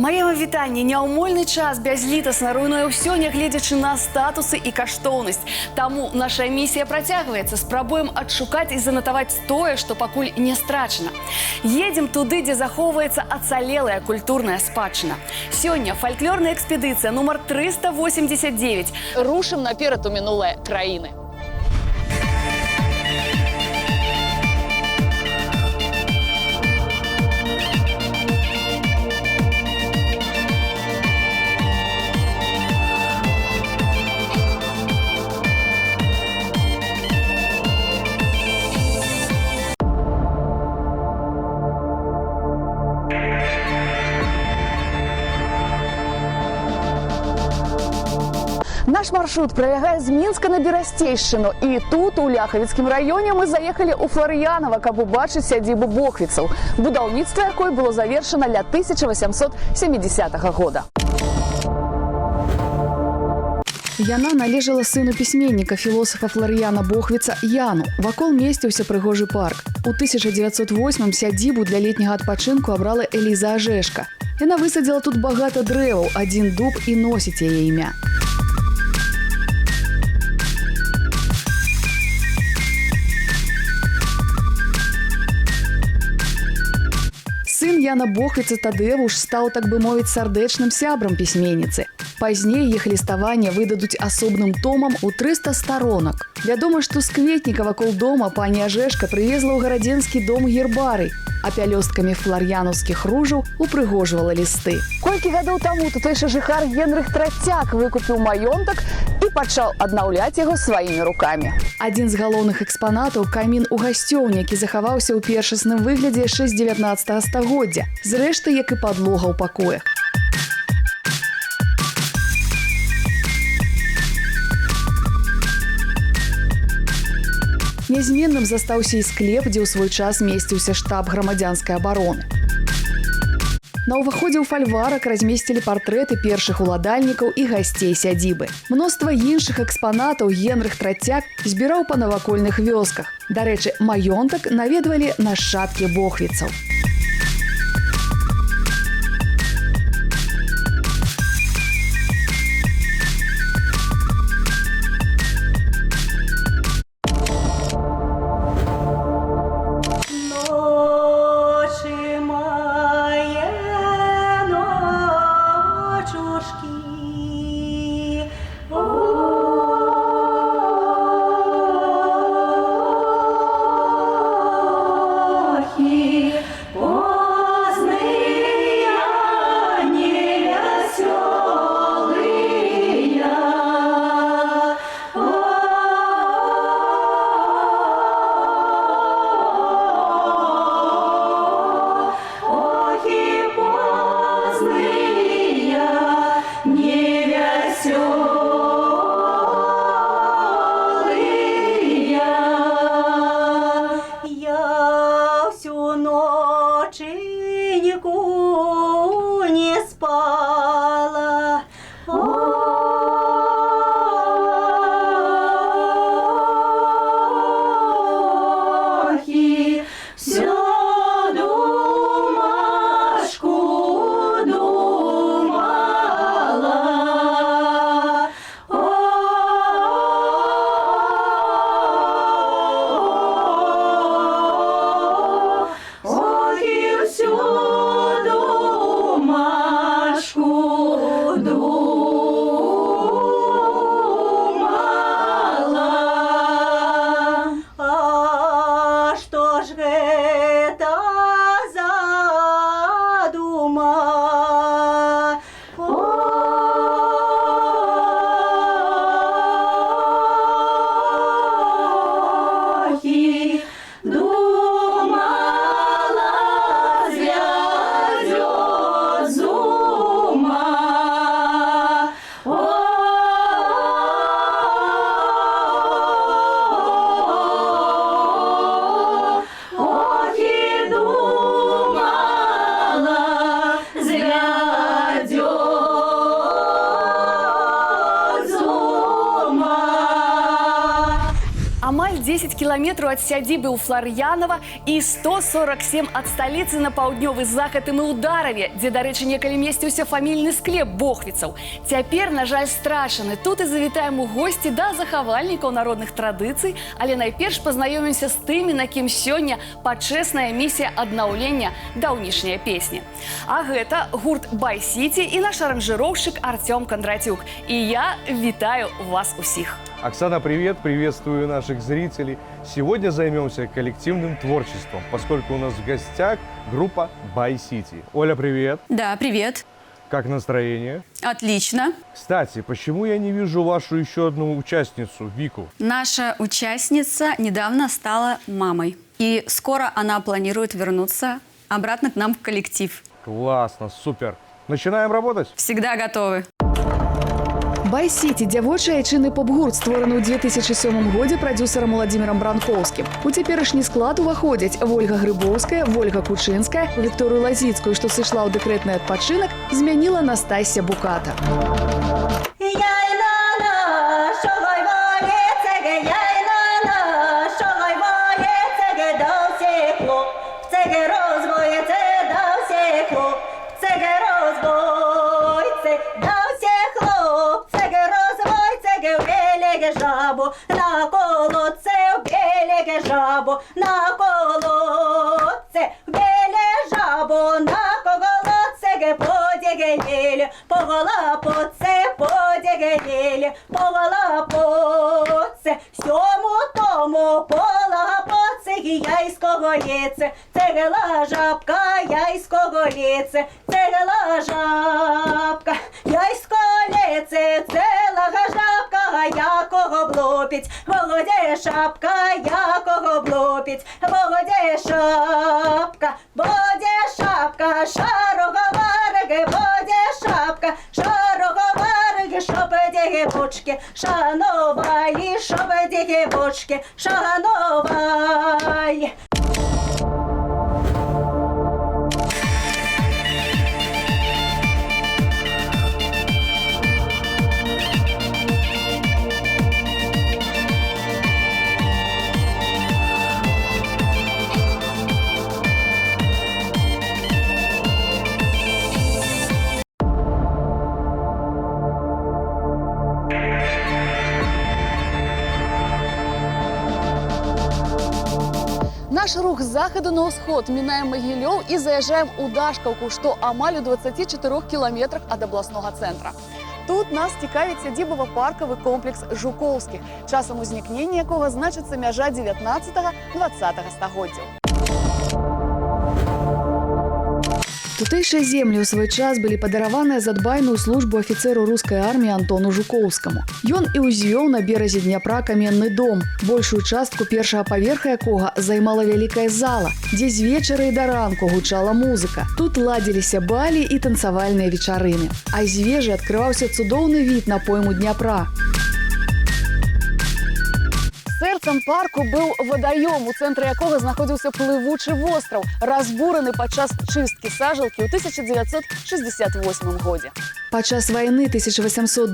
Мае вам вітанне, няўмольны час бязлітасна руйнуе ўсё, нягледзячы на статусы і каштоўнасць. Таму наша місія працягваецца. Спрабуем адшукаць і занатаваць тое, што пакуль не страчана. Едзем туды, дзе захоўваецца ацалелая культурная спадчына. Сёння фальклорная экспедыцыя нумар 389. Рушым наперад у мінулае краіны. Наш маршрут пролягае з Мінска на Берасцейшчыну. І тут, у Ляхавіцкім раёне, мы заехалі ў Флар'янава, каб убачыць сядзібу бохвіцаў, будаўніцтва якой было завершана ля 1870 года. Яна належала сыну пісьменніка, філосафа Флар'яна Бохвіца Яну. Вакол месціўся прыгожы парк. У 1908-м сядзібу для летняга адпачынку абрала Эліза Ажэшка. Яна высадзіла тут багата дрэваў, адзін дуб і носіць яе імя. Сын Яна Бохвіца Тадеўш стаў, так бы мовіць, сардэчным сябрам пісьменніцы. Пазней іх ліставанне выдадуць асобным томам у 300 старонак. Вядома, што з кветніка вакол дома пані Ажэшка прывезла ў гарадзенскі дом гербарый, а пялёсткамі флар'янаўскіх ружаў упрыгожвала лісты. Колькі гадоў таму тутэйшы жыхар Генрых Трацяк выкупіў маёнтак і пачаў аднаўляць яго сваімі рукамі. Адзін з галоўных экспанатаў – камін у гасцёўні, які захаваўся ў першасным выглядзе яшчэ з 19 стагоддзя. Зрэшты, як і падлога ў пакоях. Нязменным застаўся і склеп, дзе ў свой час месціўся штаб грамадзянскай абароны. На ўваходзе ў фальварак размесцілі партрэты першых уладальнікаў і гасцей сядзібы. Мноства іншых экспанатаў Генрых Трацяк збіраў па навакольных вёсках. Дарэчы, маёнтак наведвалі нашчадкі бохвіцаў. 10 километров от сядзібы ў Флар'янова и 147 от столицы на паўднёвы захад і Маўдараве, дзе, дарэчы, некалі месціўся фамільны склеп бохвіцаў. Цяпер, на жаль, страчаны. Тут і завітаем у госці да захавальнікаў народных традыцый, але найперш пазнаёмімся з тымі, на кім сёння пачэсная місія аднаўлення даўнішняй песні. А гэта гурт «Бай-Сіці» і наш аранжыроўшчык Артём Кондратюк. И я витаю вас усіх. Оксана, привет! Приветствую наших зрителей. Сегодня займемся коллективным творчеством, поскольку у нас в гостях группа «Бай-Сіці». Оля, привет! Да, привет. Как настроение? Отлично. Кстати, почему я не вижу вашу еще одну участницу, Вику? Наша участница недавно стала мамой. И скоро она планирует вернуться обратно к нам в коллектив. Классно, супер! Начинаем работать? Всегда готовы. «Бай-Сіці» – дзявочы айчынны поп-гурт, створаны ў 2007 годзе прадюсерам Уладзімірам Бранкоўскім. У цяперашні склад уваходзяць Вольга Грыбоўская, Вольга Кучынская, Вікторыю Лазіцкую, што сышла ў дэкрэтны адпачынак, змяніла Настасья Буката. Жабу на колодце, белеге жабу на колодце, беле жабу на колодце, подегелели, подегелели, полапоце, всьому тому полапоце, яйського ліце, цегела жабка, яйського ліце, цегела жабка, яйсько ліце, цегела жабка, якого блопить, володе шапка, якого блопить, володе шапка, шароговареги, боде шапка, шароговареги, шопедеги бочки, шановали, шопедеги бочки, шановали. Наш рух з захаду на ўсход, мінаем Магілёў і заязджаем у Дашкаўку, што амаль у 24 кіламетрах ад абласнога цэнтра. Тут нас цікавіць сядзібава-паркавы комплекс Жукоўскіх, часам узнікнення якога значыцца мяжа 19-20 стагоддзяў. Тутэйшыя землі ў свой час былі падараваныя за дбайную службу афіцэру рускай арміі Антону Жукоўскаму. Ён і ўзвёў на беразе Дняпра каменны дом, большую частку першага паверха якога займала вялікая зала, дзе з вечара і да ранку гучала музыка. Тут ладзіліся балі і танцавальныя вечарыны. А з вежы адкрываўся цудоўны від на пойму Дняпра. Сэрцам парку быў вадаём, у цэнтры якога знаходзіўся плывучы востраў, разбураны падчас чысткі сажалкі ў 1968 годзе. Падчас вайны 1812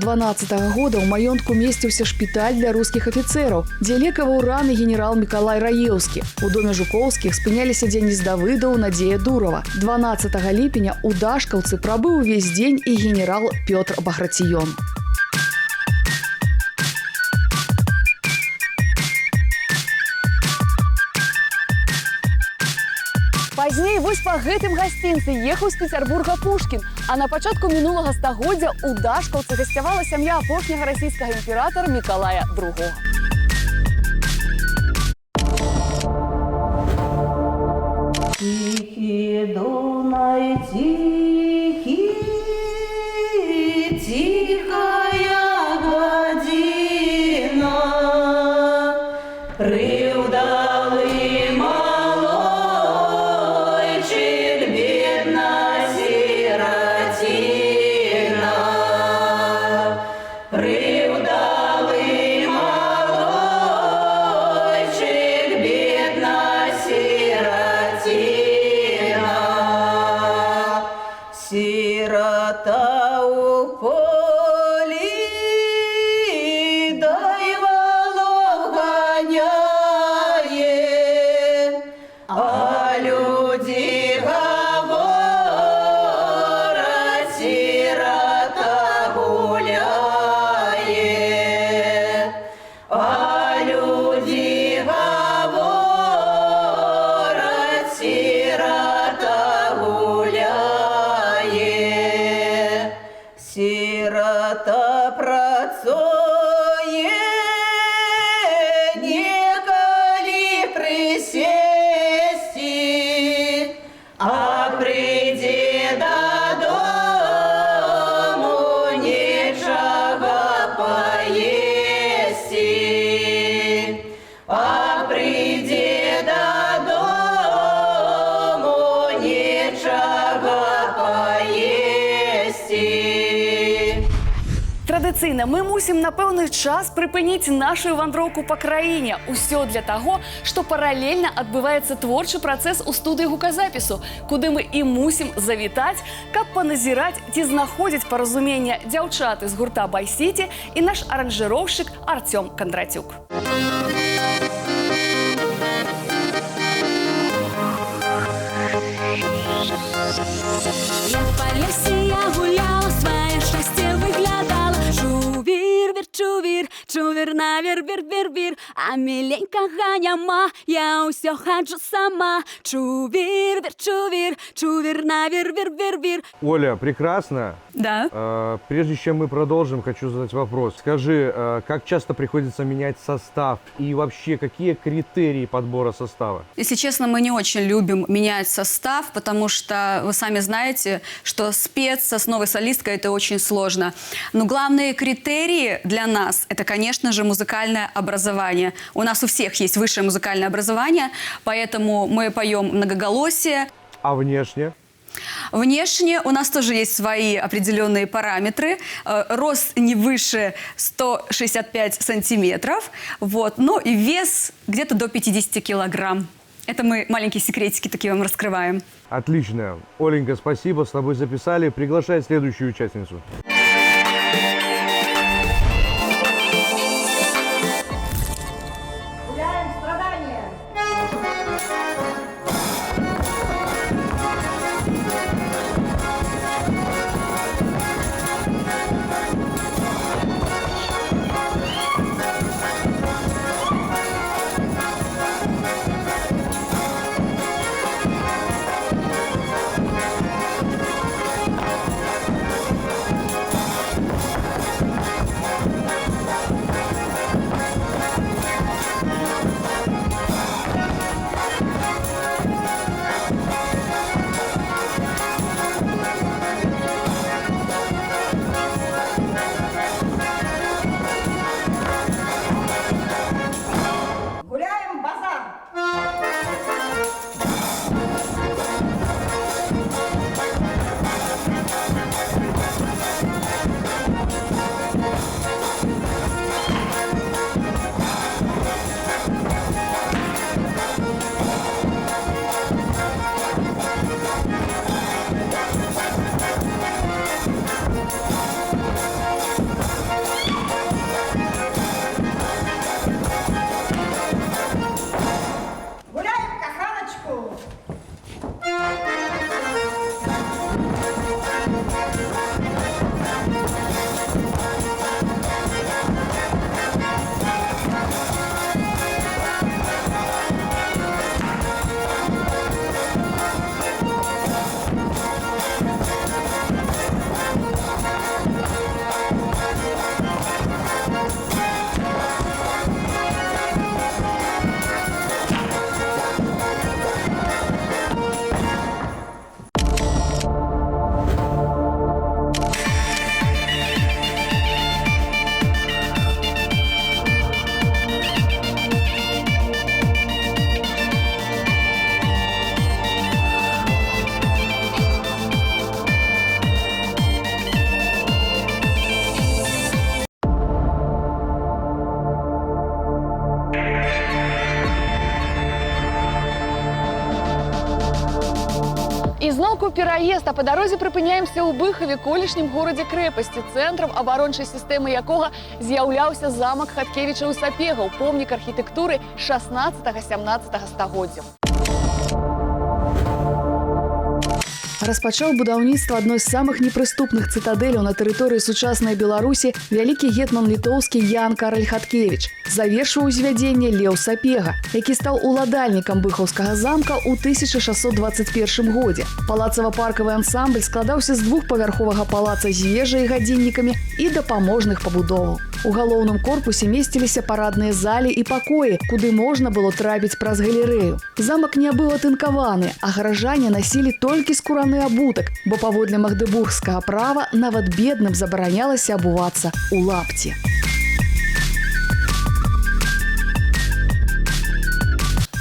года ў маёнтку месціўся шпіталь для рускіх афіцэраў, дзе лекаваў раны генерал Мікалай Раеўскі. У доме Жукоўскіх спыняліся Дзеніс Давыдаў, Надзея Дурава. 12 ліпеня у Дашкаўцы прабыў увесь дзень і генерал Пётр Баграцыён. Пазней вось па гэтым гасцінцы ехаў з Пецярбурга Пушкін, а на пачатку мінулага стагоддзя ў Дашкаўцы гасцявала сям'я апошняга расійскага імператара Мікалая II. Тихий Дунай, тихий, тихая година, привдалый малойчик, бедна сиротина, привдалый малойчик, традыцыйна мы мусім на пэўны час прыпыніць нашу вандроўку па краіне. Усё для таго, што паралельна адбываецца творчы працэс у студыі гуказапісу, куды мы і мусім завітаць, каб паназіраць, ці знаходзіць паразумення дзяўчаты з гурта «Бай-Сіці» і наш аранжыроўшчык Артём Кондратюк. Я по лесе, я гуляла, свое счастье выглядала. Чувир, вир, чувир, чувир, навер, вир, вир, вир. А миленькая няма, я усё хаджу сама. Чувир, вир, чувир, чувир, навер, вир, вир, вир. Оля, прекрасно. Да. Прежде чем мы продолжим, хочу задать вопрос. Скажи, как часто приходится менять состав и вообще какие критерии подбора состава? Если честно, мы не очень любим менять состав, потому что вы сами знаете, что спеться с новой солисткой – это очень сложно. Но главные критерии для нас – это, конечно же, музыкальное образование. У нас у всех есть высшее музыкальное образование, поэтому мы поем многоголосие. А внешне? Внешне у нас тоже есть свои определенные параметры. Рост не выше 165 сантиметров. Вот. Ну и вес где-то до 50 килограмм. Это мы маленькие секретики такие вам раскрываем. Отлично. Оленька, спасибо, с тобой записали. Приглашай следующую участницу. Гуляем страдания. Гуляем базар. Гуляем каханочку. Ізноўку пераезд, а па дарозе прыпыняемся ў Быхаве, колішнім горадзе крэпасці, цэнтрам абарончай сістэмы якога з'яўляўся замак Хаткевічаў-Сапегаў, помнік архітэктуры 16-17 стагоддзяў. Распачаў будаўніцтва адной з самых непрыступных цытадэляў на тэрыторыі сучаснай Беларусі вялікі гетман літоўскі Ян Караль Хаткевіч. Завершыў узвядзенне Леў Сапега, які стаў уладальнікам быхаўскага замка ў 1621 годзе. Палацава-паркавы ансамбль складаўся з двухпавярховага палаца з вежай і гадзіннікамі і дапаможных пабудоваў. У галоўным корпусе месціліся парадныя залі і пакоі, куды можна было трапіць праз галерэю. Замак не быў атынкаваны, а гаражане насілі толькі скураны абутак, бо паводле магдэбургскага права нават бедным забаранялася абувацца ў лапці.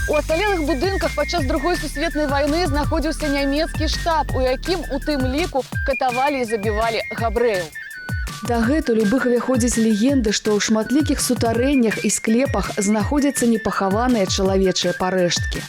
У ацалелых будынках падчас Другой сусветнай вайны знаходзіўся нямецкі штаб, у якім у тым ліку катавалі і забівалі габрэяў. Дагэтуль у Быхаве ходзяць легенды, што ў шматлікіх сутарэннях і склепах знаходзяцца непахаваныя чалавечыя парэшткі.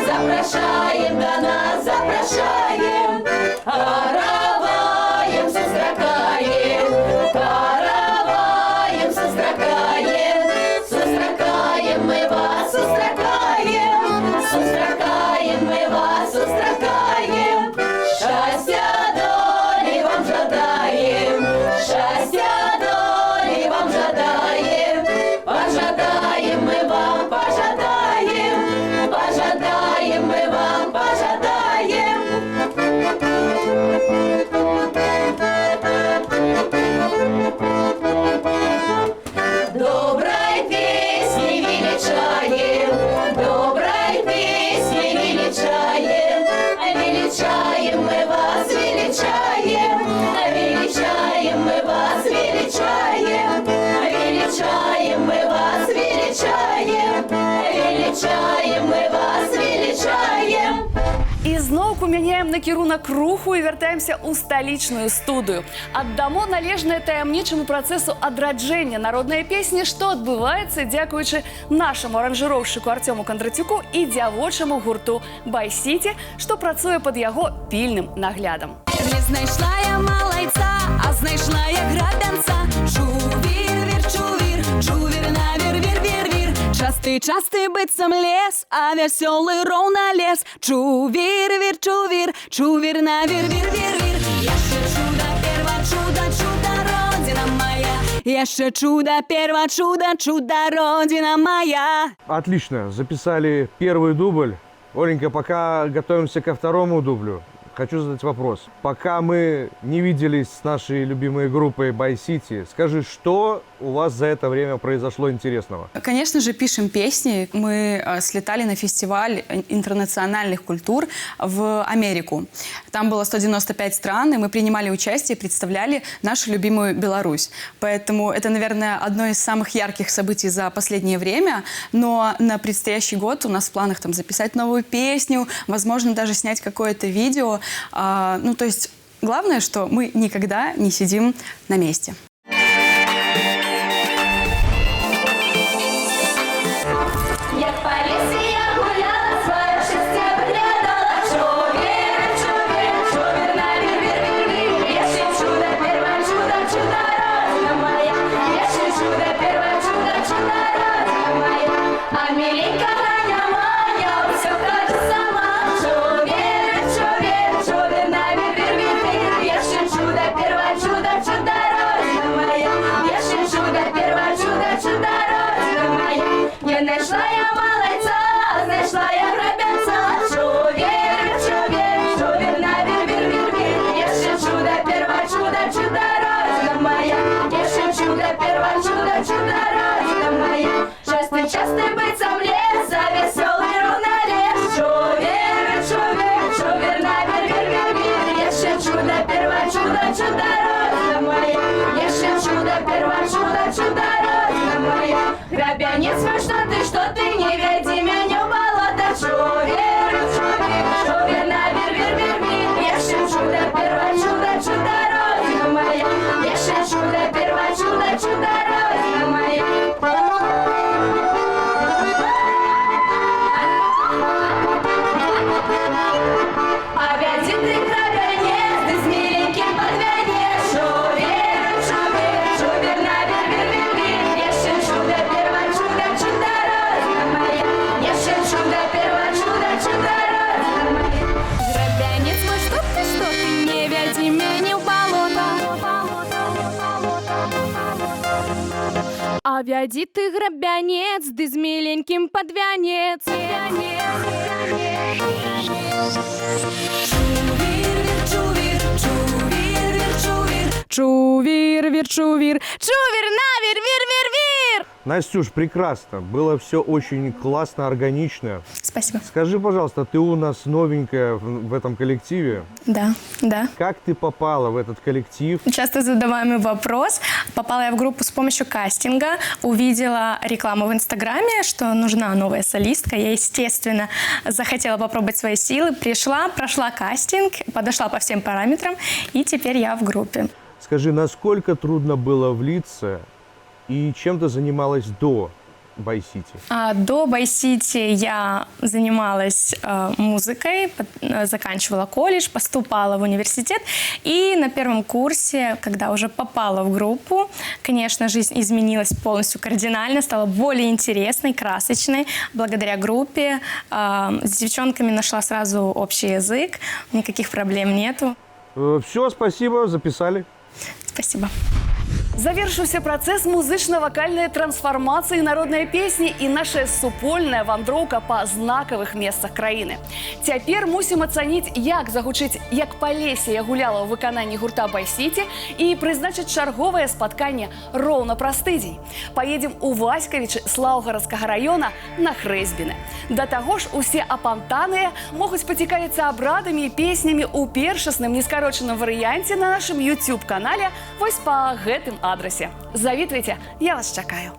Запрошаем до нас, запрошаем, караваем, сустракаем, караваем, сустракаем мы вас, сустракаем мы вас, счастья доли вам жадаем, счастья доли вам жадаем, пожадаем мы вам, пожадаем мы вам, пожадаем. Доброй песни величаем, доброй песни величаем, величаем мы вас, величаем, величаем мы вас, величаем, величаем мы вас, величаем, величаем мы вас, величаем. І зноўку мяняем накірунак руху і вяртаемся ў сталічную студыю. Аддамо належнае таямнічаму працэсу адраджэння народнай песні, што адбываецца дзякуючы нашаму аранжыроўшчыку Артёму Кондратюку і дзявочаму гурту «Бай-Сіці», што працуе пад яго пільным наглядам. Не знайшла я малайца, а знайшла я грабянца. Чувір, вір, чувір, чувір на вір, вір, вір, вір. Частый быццам лес, а вясёлы роўна лес. Чувір, вір, чувір, чувір на вір, вір, вір, вір. Яшчэ чудо, перва чудо, чудо, родина моя. Яшчэ чудо, перва чудо, чудо, родина моя. Отлично, записали первый дубль. Оленька, пока готовимся ко второму дублю, хочу задать вопрос. Пока мы не виделись с нашей любимой группой Бай-Сити, скажи, что у вас за это время произошло интересного? Конечно же, пишем песни. Мы слетали на фестиваль интернациональных культур в Америку. Там было 195 стран, и мы принимали участие и представляли нашу любимую Беларусь. Поэтому это, наверное, одно из самых ярких событий за последнее время. Но на предстоящий год у нас в планах там записать новую песню, возможно, даже снять какое-то видео. Ну, то есть, главное, что мы никогда не сидим на месте. Знайшла я малайца, знайшла я грабянца. Чувір, чувір, чувір на вір, вір, вір, вір. Яшчэ чудо, перва чудо, чудо, родина моя. Яшчэ чудо, перва чудо, чудо, родина моя. Частый быццам лес, а весёлый роўна лес. Чувір, чувір, чувір на вір, вір, вір, вір. Яшчэ чудо, перва чудо, чудо, родина моя. Яшчэ чудо, перва чудо, чудо, родина моя. Грабянец мой, что ты не веди меня в болото. Чувір, чувір, чувір на вір, вір, вір, вір. Яшчэ чудо, перва чудо, чудо, родина моя. Яшчэ чудо, перва чудо, чудо, родина моя. Опять ты грабянец, ты с миленьким подвянешь. Чувір, чувір, чувір на вір, вір, вір, вір. Яшчэ чудо, перва чудо, чудо, родина моя. Яшчэ чудо, перва чудо, чудо, родина моя. Грабянец мой, что ты не веди меня в болото. Авяди ты грабянец, да с миленьким подвянец. Чувир, вир, чувир, чувир, навир, вир, вир, вир. Настюш, прекрасно. Было все очень классно, органично. Спасибо. Скажи, пожалуйста, ты у нас новенькая в этом коллективе. Да, да. Как ты попала в этот коллектив? Часто задаваемый вопрос. Попала я в группу с помощью кастинга. Увидела рекламу в Инстаграме, что нужна новая солистка. Я, естественно, захотела попробовать свои силы. Пришла, прошла кастинг, подошла по всем параметрам, и теперь я в группе. Скажи, насколько трудно было влиться и чем ты занималась до Бай-Сити? До Бай-Сити я занималась музыкой, заканчивала колледж, поступала в университет. И на первом курсе, когда уже попала в группу, конечно, жизнь изменилась полностью кардинально, стала более интересной, красочной. Благодаря группе с девчонками нашла сразу общий язык, никаких проблем нету. Все, спасибо, записали. Спасибо. Завершыўся працэс музычна-вакальнай трансфармацыі народнай песні і наша супольная вандроўка па знакавых месцах краіны. Цяпер мусім ацаніць, як загучыць «Як Палесія» гуляла ў выкананні гурта Бай-Сіці і прызначыць чарговае спатканне роўна праз тыдзень. Паедзем у Васькавічы Слаўгарадскага раёна на Хрэсьбіны. Да таго ж усе апантаныя могуць пацікавіцца абрадамі і песнямі ў першасным нескарочаным варыянце на нашым YouTube-канале вось па гэтым адрасе. Завітвайце, я вас чакаю.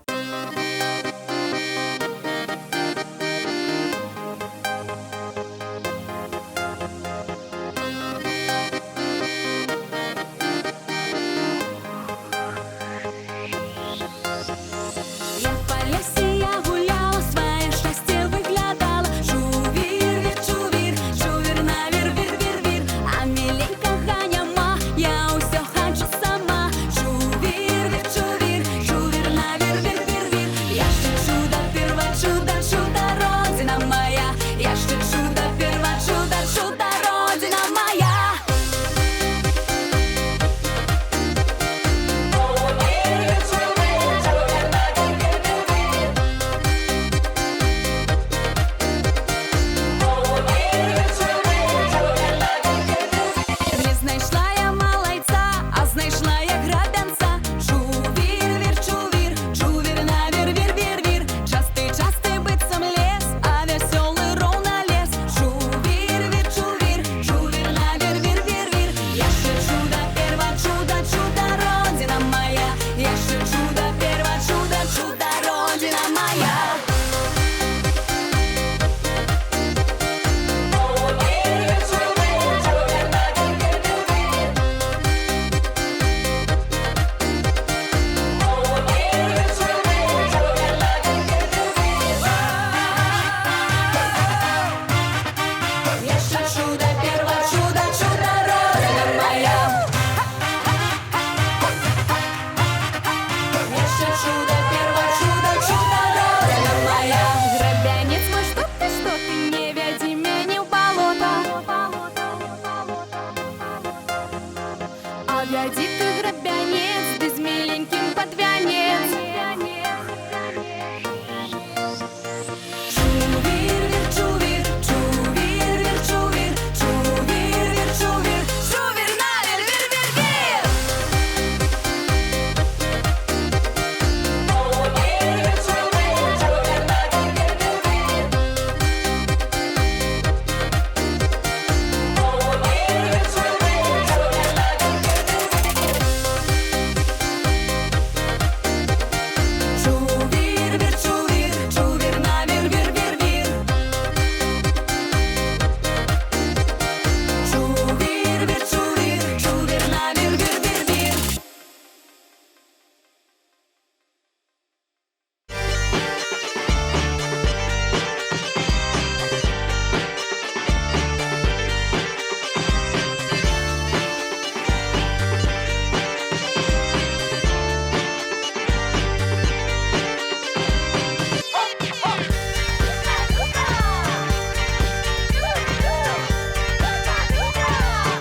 Я в Полесье я гуляла, свое счастье выглядала. Чувир, вир, чувир, чувир, навир, вир, вир, вир. А миленька Ганя ма, я усё хочу сама. Чувир, вир, чувир, чувир, навир, вир, вир, вир. Я ж чудо, перво чудо, чудо, родина моя. Я ж чудо, перво чудо, чудо, родина моя. Не знайшла я малайца, а знайшла я грабянца. Чувир, вир, чувир, чувир, навир, вир, вир, вир. Частый быццам лес, а весёлый роўна лес. Чувир, вир, чувир, чувир, навир, вир, вир, вир. Я ж чудо, перво чудо, чудо, родина моя. Я ж чудо, перво чудо, чудо, родина моя. Я ж чудо, перво чудо, чудо, родина моя. Я ж чудо, перво чудо, чудо, родина моя. Грабянец мой, что ты, не веди меня в болото. А веди ты